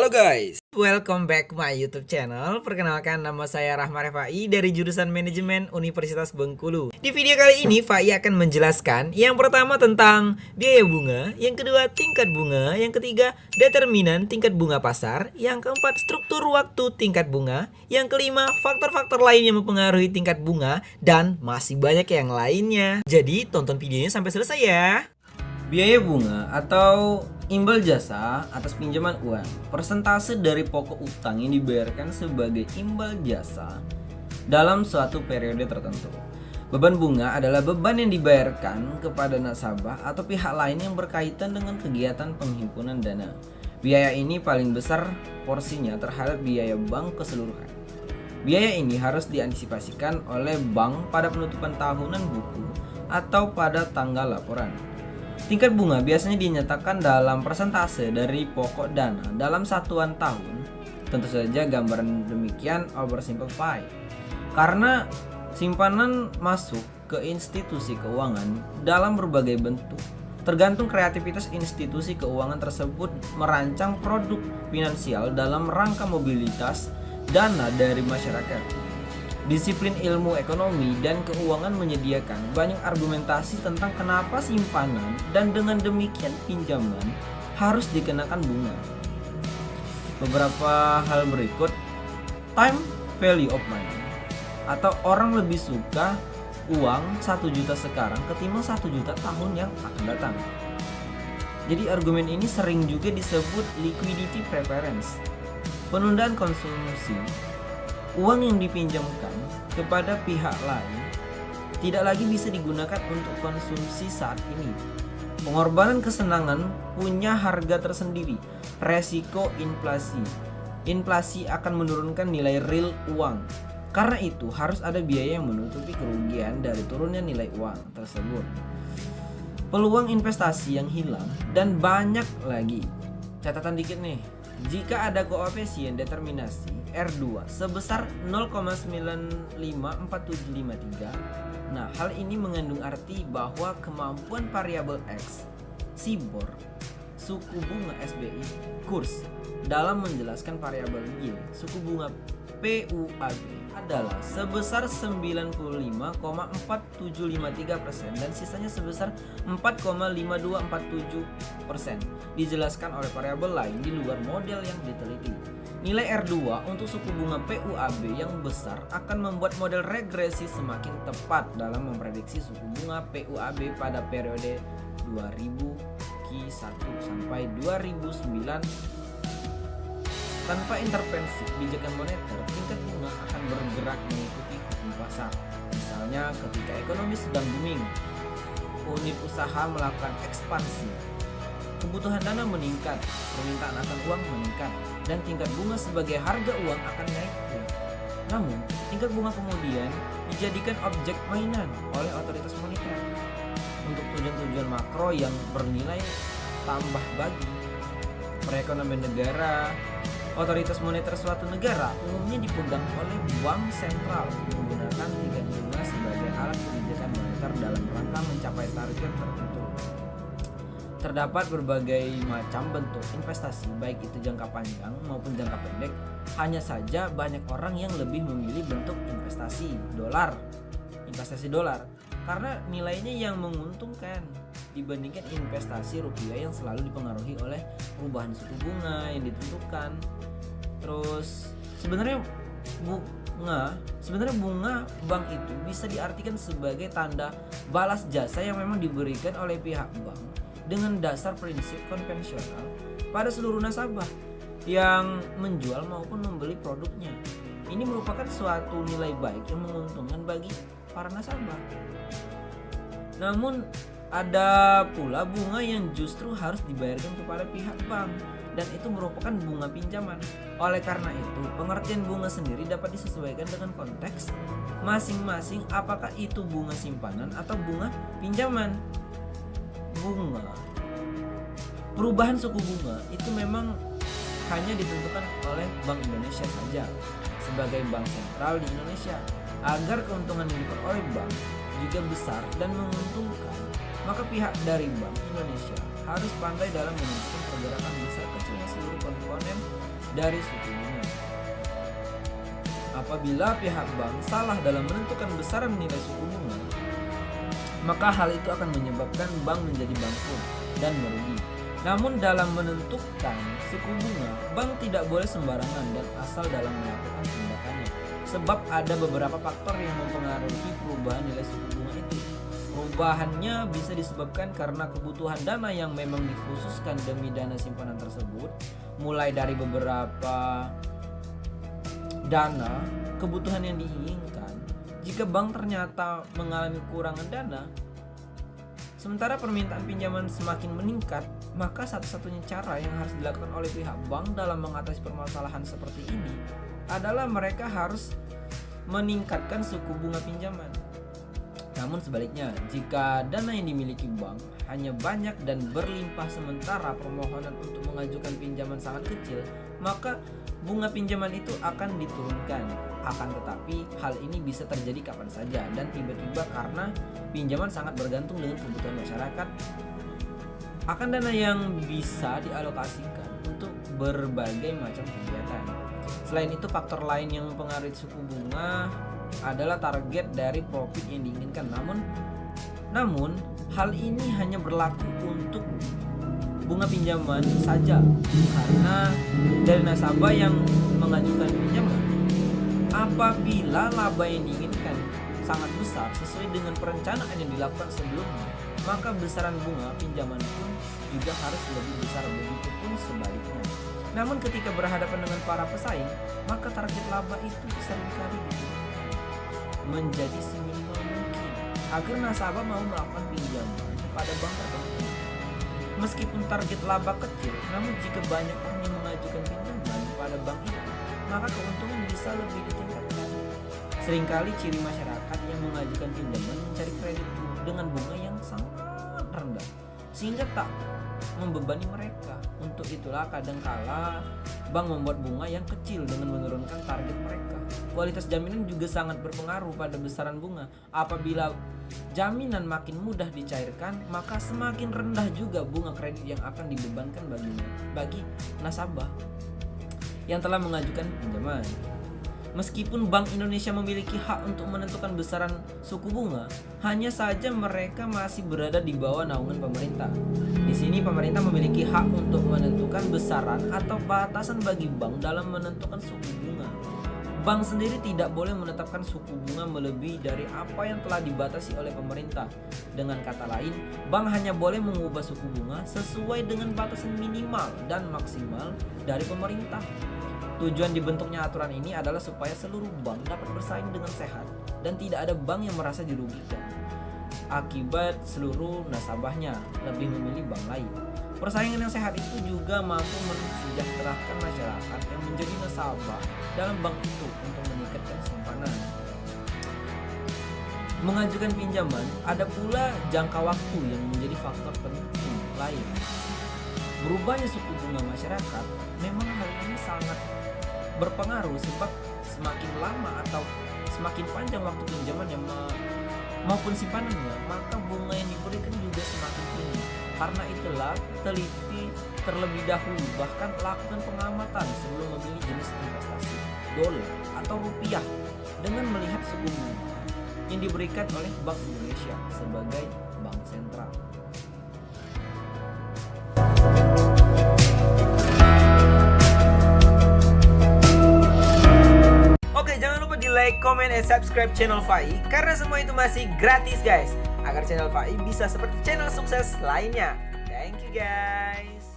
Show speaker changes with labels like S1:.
S1: Halo guys, welcome back my YouTube channel. Perkenalkan, nama saya Rahma Refai dari jurusan Manajemen Universitas Bengkulu. Di video kali ini Fai akan menjelaskan yang pertama tentang biaya bunga, yang kedua tingkat bunga, yang ketiga determinan tingkat bunga pasar, yang keempat struktur waktu tingkat bunga, yang kelima faktor-faktor lain yang mempengaruhi tingkat bunga, dan masih banyak yang lainnya. Jadi tonton videonya sampai selesai ya. Biaya bunga atau imbal jasa atas pinjaman uang, persentase dari pokok utang yang dibayarkan sebagai imbal jasa dalam suatu periode tertentu. Beban bunga adalah beban yang dibayarkan kepada nasabah atau pihak lain yang berkaitan dengan kegiatan penghimpunan dana. Biaya ini paling besar porsinya terhadap biaya bank keseluruhan. Biaya ini harus diantisipasikan oleh bank pada penutupan tahunan buku atau pada tanggal laporan. Tingkat bunga biasanya dinyatakan dalam persentase dari pokok dana dalam satuan tahun. Tentu saja gambaran demikian oversimplify, karena simpanan masuk ke institusi keuangan dalam berbagai bentuk. Tergantung kreativitas institusi keuangan tersebut merancang produk finansial dalam rangka mobilitas dana dari masyarakat. Disiplin ilmu ekonomi dan keuangan menyediakan banyak argumentasi tentang kenapa simpanan dan dengan demikian pinjaman harus dikenakan bunga. Beberapa hal berikut: time value of money, atau orang lebih suka uang 1 juta sekarang ketimbang 1 juta tahun yang akan datang. Jadi argumen ini sering juga disebut liquidity preference, penundaan konsumsi. Uang yang dipinjamkan kepada pihak lain tidak lagi bisa digunakan untuk konsumsi saat ini. Pengorbanan kesenangan punya harga tersendiri. Resiko inflasi. Inflasi akan menurunkan nilai real uang. Karena itu harus ada biaya yang menutupi kerugian dari turunnya nilai uang tersebut. Peluang investasi yang hilang dan banyak lagi. Catatan dikit nih. Jika ada koefisien determinasi R2 sebesar 0,954753, nah hal ini mengandung arti bahwa kemampuan variabel X, SIBOR, suku bunga SBI, kurs, dalam menjelaskan variabel Y, suku bunga PUAB, adalah sebesar 95,4753% dan sisanya sebesar 4,5247%. Dijelaskan oleh variabel lain di luar model yang diteliti. Nilai R2 untuk suku bunga PUAB yang besar akan membuat model regresi semakin tepat dalam memprediksi suku bunga PUAB pada periode 2000 sampai 2009. Tanpa intervensi kebijakan moneter, tingkat bunga akan bergerak mengikuti hukum pasar. Misalnya ketika ekonomi sedang booming, unit usaha melakukan ekspansi, kebutuhan dana meningkat, permintaan akan uang meningkat, dan tingkat bunga sebagai harga uang akan naik. Namun, tingkat bunga kemudian dijadikan objek mainan oleh otoritas moneter untuk tujuan-tujuan makro yang bernilai tambah bagi perekonomian negara. Otoritas moneter suatu negara umumnya dipegang oleh bank sentral menggunakan tingkat bunga sebagai alat kebijakan moneter dalam rangka mencapai target tertentu. Terdapat berbagai macam bentuk investasi, baik itu jangka panjang maupun jangka pendek. Hanya saja banyak orang yang lebih memilih bentuk investasi dolar karena nilainya yang menguntungkan dibandingkan investasi rupiah yang selalu dipengaruhi oleh perubahan suku bunga yang ditentukan. Terus sebenarnya bunga bank itu bisa diartikan sebagai tanda balas jasa yang memang diberikan oleh pihak bank dengan dasar prinsip konvensional pada seluruh nasabah yang menjual maupun membeli produknya. Ini merupakan suatu nilai baik yang menguntungkan bagi para nasabah. Namun ada pula bunga yang justru harus dibayarkan kepada pihak bank, dan itu merupakan bunga pinjaman. Oleh karena itu, pengertian bunga sendiri dapat disesuaikan dengan konteks masing-masing, apakah itu bunga simpanan atau bunga pinjaman. Perubahan suku bunga itu memang hanya ditentukan oleh Bank Indonesia saja sebagai bank sentral di Indonesia. Agar keuntungan yang diperoleh bank juga besar dan menguntungkan, maka pihak dari Bank Indonesia harus pandai dalam menentukan pergerakan besar kecilnya seluruh komponen dari suku bunga. Apabila pihak bank salah dalam menentukan besaran nilai suku bunga, maka hal itu akan menyebabkan bank menjadi bangkrut dan merugi. Namun dalam menentukan suku bunga, bank tidak boleh sembarangan dan asal dalam melakukan tindakannya, sebab ada beberapa faktor yang mempengaruhi perubahan nilai suku bunga itu. Perubahannya bisa disebabkan karena kebutuhan dana yang memang dikhususkan demi dana simpanan tersebut, mulai dari beberapa dana, kebutuhan yang diinginkan. Jika bank ternyata mengalami kekurangan dana, sementara permintaan pinjaman semakin meningkat, maka satu-satunya cara yang harus dilakukan oleh pihak bank dalam mengatasi permasalahan seperti ini adalah mereka harus meningkatkan suku bunga pinjaman. Namun sebaliknya, jika dana yang dimiliki bank hanya banyak dan berlimpah sementara permohonan untuk mengajukan pinjaman sangat kecil, maka bunga pinjaman itu akan diturunkan. Akan tetapi hal ini bisa terjadi kapan saja dan tiba-tiba karena pinjaman sangat bergantung dengan kebutuhan masyarakat akan dana yang bisa dialokasikan untuk berbagai macam kegiatan. Selain itu, faktor lain yang mempengaruhi suku bunga adalah target dari profit yang diinginkan. Namun hal ini hanya berlaku untuk bunga pinjaman saja, karena dari nasabah yang mengajukan pinjaman, apabila laba yang diinginkan sangat besar sesuai dengan perencanaan yang dilakukan sebelumnya, maka besaran bunga pinjaman pun juga harus lebih besar, begitu pun sebaliknya. Namun ketika berhadapan dengan para pesaing, maka target laba itu seringkali menjadi seminimal mungkin agar nasabah mau melakukan pinjaman pada bank tertentu. Meskipun target laba kecil, namun jika banyak orang yang mengajukan pinjaman pada bank itu, maka keuntungan bisa lebih ditingkatkan. Seringkali ciri masyarakat yang mengajukan pinjaman mencari kredit dengan bunga yang sangat rendah, sehingga tak membebani mereka. Untuk itulah kadangkala bank membuat bunga yang kecil dengan menurunkan target mereka. Kualitas jaminan juga sangat berpengaruh pada besaran bunga. Apabila jaminan makin mudah dicairkan, maka semakin rendah juga bunga kredit yang akan dibebankan bagi nasabah yang telah mengajukan pinjaman. Meskipun Bank Indonesia memiliki hak untuk menentukan besaran suku bunga, hanya saja mereka masih berada di bawah naungan pemerintah. Di sini pemerintah memiliki hak untuk menentukan besaran atau batasan bagi bank dalam menentukan suku bunga. Bank sendiri tidak boleh menetapkan suku bunga melebihi dari apa yang telah dibatasi oleh pemerintah. Dengan kata lain, bank hanya boleh mengubah suku bunga sesuai dengan batasan minimal dan maksimal dari pemerintah. Tujuan dibentuknya aturan ini adalah supaya seluruh bank dapat bersaing dengan sehat dan tidak ada bank yang merasa dirugikan akibat seluruh nasabahnya lebih memilih bank lain. Persaingan yang sehat itu juga mampu mensejahterakan masyarakat yang menjadi nasabah dalam bank itu untuk meningkatkan simpanan. Mengajukan pinjaman, ada pula jangka waktu yang menjadi faktor penting lain. Berubahnya suku bunga masyarakat, memang hal ini sangat berpengaruh sebab semakin lama atau semakin panjang waktu pinjaman maupun simpanannya, maka bunga yang diberikan juga semakin tinggi. Karena itulah teliti terlebih dahulu, bahkan lakukan pengamatan sebelum memilih jenis investasi dolar atau rupiah dengan melihat suku bunga yang diberikan oleh Bank Indonesia sebagai bank sentral. Oke, jangan lupa di like, comment, dan subscribe channel Fai karena semua itu masih gratis guys, agar channel Fai bisa seperti channel sukses lainnya. Thank you guys.